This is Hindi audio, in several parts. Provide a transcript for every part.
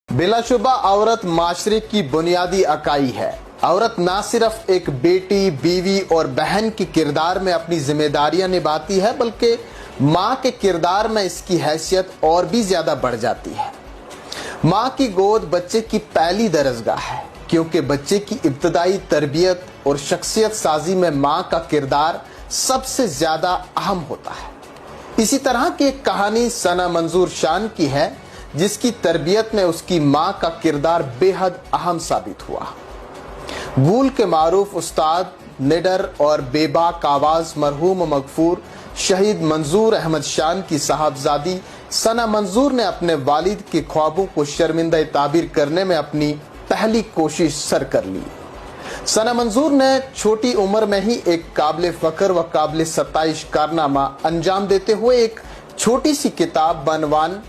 बिलाशुबा औरत माशरे की बुनियादी इकाई है। औरत ना सिर्फ एक बेटी, बीवी और बहन के किरदार में अपनी जिम्मेदारियां निभाती है, बल्कि माँ के किरदार में इसकी हैसियत और भी ज्यादा बढ़ जाती है। माँ की गोद बच्चे की पहली दरसगाह है, क्योंकि बच्चे की इब्तदाई तरबियत और शख्सियत साजी में माँ का किरदार सबसे ज्यादा अहम होता है। इसी तरह की एक कहानी सना मंजूर शान की है, जिसकी तरबियत में उसकी माँ का किरदार बेहद अहम साबित हुआ। गूल के मारूफ उस्ताद, निडर और बेबाक आवाज मरहूम मगफूर शहीद मंजूर अहमद शान की साहबजादी सना मंजूर ने अपने वालिद के ख्वाबों को शर्मिंदा ताबीर करने में अपनी पहली कोशिश सर कर ली। सना मंजूर ने छोटी उम्र में ही एक काबिल फख्र व काबिल सताइश कारनामा अंजाम देते हुए एक छोटी सी किताब बनवान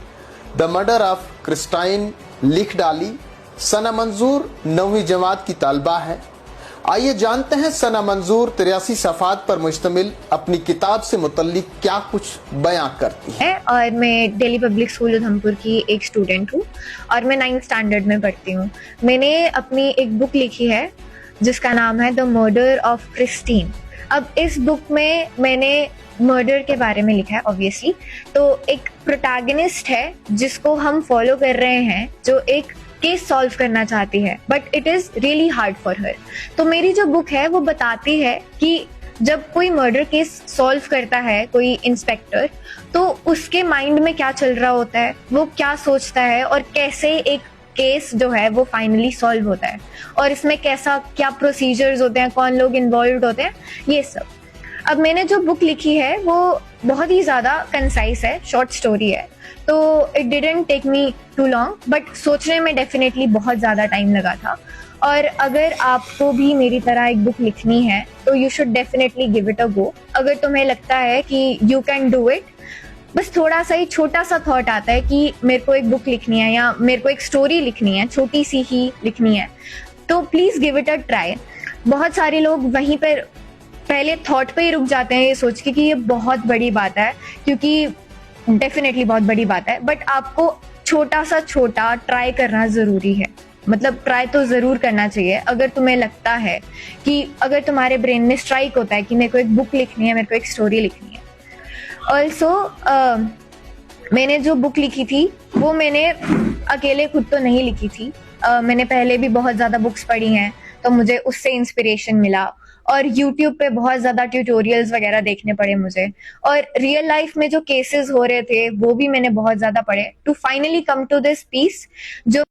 द मर्डर ऑफ क्रिस्टाइन लिख डाली। सना मंजूर 9वीं जमात की तालबा है। आइए जानते हैं सना मंजूर 83 सफ़ात पर मुश्तमिल अपनी किताब से मुतल्लिक क्या कुछ बयां करती है। और मैं दिल्ली पब्लिक स्कूल उधमपुर की एक स्टूडेंट हूँ और मैं 9th स्टैंडर्ड में पढ़ती हूँ। मैंने अपनी एक बुक लिखी है जिसका नाम है द मर्डर ऑफ क्रिस्टीन। अब इस बुक में मैंने मर्डर के बारे में लिखा है ऑब्वियसली। तो एक प्रोटैगनिस्ट है जिसको हम फॉलो कर रहे हैं, जो एक केस सॉल्व करना चाहती है, but it is really hard for her. तो मेरी जो बुक है वो बताती है कि जब कोई मर्डर केस सॉल्व करता है कोई इंस्पेक्टर, तो उसके माइंड में क्या चल रहा होता है, वो क्या सोचता है और कैसे एक केस जो है वो फाइनली सॉल्व होता है, और इसमें कैसा क्या प्रोसीजर्स होते हैं, कौन लोग इन्वॉल्व होते हैं, ये सब। अब मैंने जो बुक लिखी है वो बहुत ही ज़्यादा कंसाइज है, शॉर्ट स्टोरी है, तो it didn't take me too long, but सोचने में डेफिनेटली बहुत ज़्यादा टाइम लगा था। और अगर आपको भी मेरी तरह एक बुक लिखनी है तो you should definitely give it a go. अगर तुम्हें लगता है कि यू कैन डू इट, बस थोड़ा सा ही छोटा सा थॉट आता है कि मेरे को एक बुक लिखनी है या मेरे को एक स्टोरी लिखनी है, छोटी सी ही लिखनी है, तो please give it a try. बहुत सारे लोग वहीं पर पहले थॉट पे ही रुक जाते हैं, ये सोच के कि ये बहुत बड़ी बात है, क्योंकि डेफिनेटली बहुत बड़ी बात है, बट आपको छोटा ट्राई करना ज़रूरी है। मतलब ट्राई तो ज़रूर करना चाहिए। अगर तुम्हें लगता है कि अगर तुम्हारे ब्रेन में स्ट्राइक होता है कि मेरे को एक बुक लिखनी है, मेरे को एक स्टोरी लिखनी है। ऑल्सो मैंने जो बुक लिखी थी वो मैंने अकेले खुद तो नहीं लिखी थी। मैंने पहले भी बहुत ज़्यादा बुक्स पढ़ी हैं, तो मुझे उससे इंस्पिरेशन मिला, और YouTube पे बहुत ज़्यादा ट्यूटोरियल्स वगैरह देखने पड़े मुझे, और रियल लाइफ में जो केसेस हो रहे थे वो भी मैंने बहुत ज़्यादा पढ़े, to finally come to this piece जो